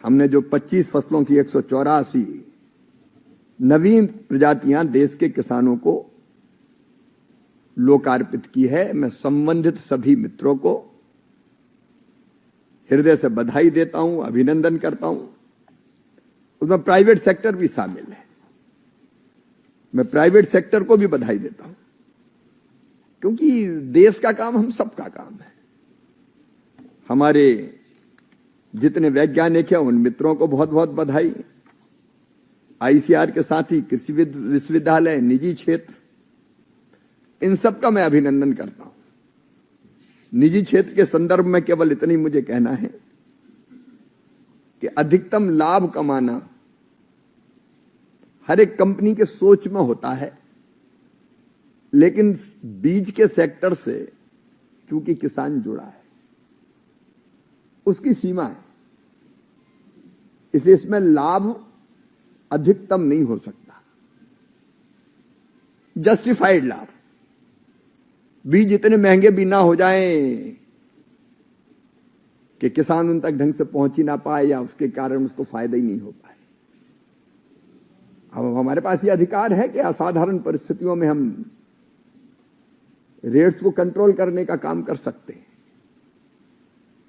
हमने जो 25 फसलों की 184 नवीन प्रजातियां देश के किसानों को लोकार्पित की है। मैं संबंधित सभी मित्रों को हृदय से बधाई देता हूं, अभिनंदन करता हूं। उसमें प्राइवेट सेक्टर भी शामिल है। मैं प्राइवेट सेक्टर को भी बधाई देता हूं, क्योंकि देश का काम हम सबका काम है। हमारे जितने वैज्ञानिक हैं उन मित्रों को बहुत बहुत बधाई। आईसीआर के साथ ही कृषि विश्वविद्यालय, निजी क्षेत्र, इन सब का मैं अभिनंदन करता हूं। निजी क्षेत्र के संदर्भ में केवल इतनी मुझे कहना है कि अधिकतम लाभ कमाना हर एक कंपनी के सोच में होता है, लेकिन बीज के सेक्टर से चूंकि किसान जुड़ा है, उसकी सीमा है, इसलिए इसमें लाभ अधिकतम नहीं हो सकता। जस्टिफाइड लाभ, बीज इतने महंगे भी ना हो जाएं कि किसान उन तक ढंग से पहुंच ही ना पाए या उसके कारण उसको फायदा ही नहीं हो पाए। अब हमारे पास ये अधिकार है कि असाधारण परिस्थितियों में हम रेट्स को कंट्रोल करने का काम कर सकते हैं,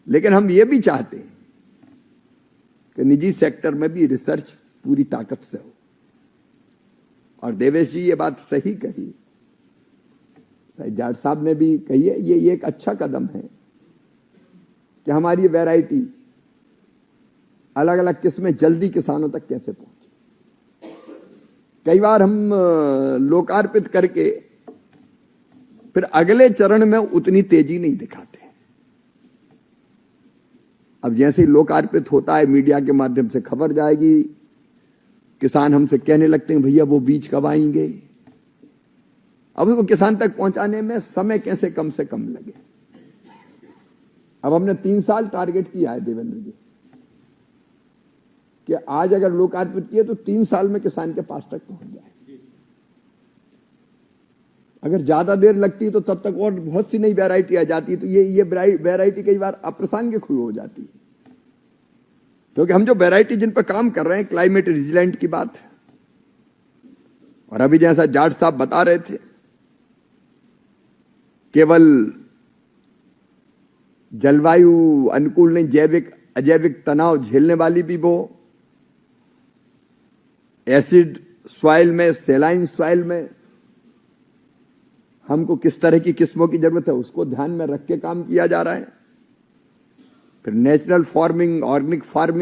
लेकिन हम ये भी चाहते हैं कि निजी सेक्टर में भी रिसर्च पूरी ताकत से हो। और देवेश जी ये बात सही कही, जाट साहब ने भी कही है, ये एक अच्छा कदम है कि हमारी वैरायटी अलग अलग किस्में जल्दी किसानों तक कैसे पहुंचे। कई बार हम लोकार्पित करके फिर अगले चरण में उतनी तेजी नहीं दिखाते। अब जैसे ही लोकार्पित होता है, मीडिया के माध्यम से खबर जाएगी, किसान हमसे कहने लगते हैं भैया वो बीज कब आएंगे। अब उसको किसान तक पहुंचाने में समय कैसे कम से कम लगे। अब हमने 3 साल टारगेट किया है देवेंद्र जी, कि आज अगर लोकार्पित किए तो 3 साल में किसान के पास तक पहुंच जाए। अगर ज्यादा देर लगती तो तब तक और बहुत सी नई वैरायटी आ जाती, तो ये वैरायटी कई बार अप्रासंगिक हो जाती है। क्योंकि हम जो वैरायटी जिन पर काम कर रहे हैं, क्लाइमेट रेजिलेंट की बात है। और अभी जैसा जाट साहब बता रहे थे, केवल जलवायु अनुकूल नहीं, जैविक अजैविक तनाव झेलने वाली भी वो, एसिड सॉइल में, सेलाइन सॉइल में हमको किस तरह की किस्मों की जरूरत है उसको ध्यान में रख के काम किया जा रहा है। फिर नेचुरल फार्मिंग, ऑर्गेनिक फार्मिंग,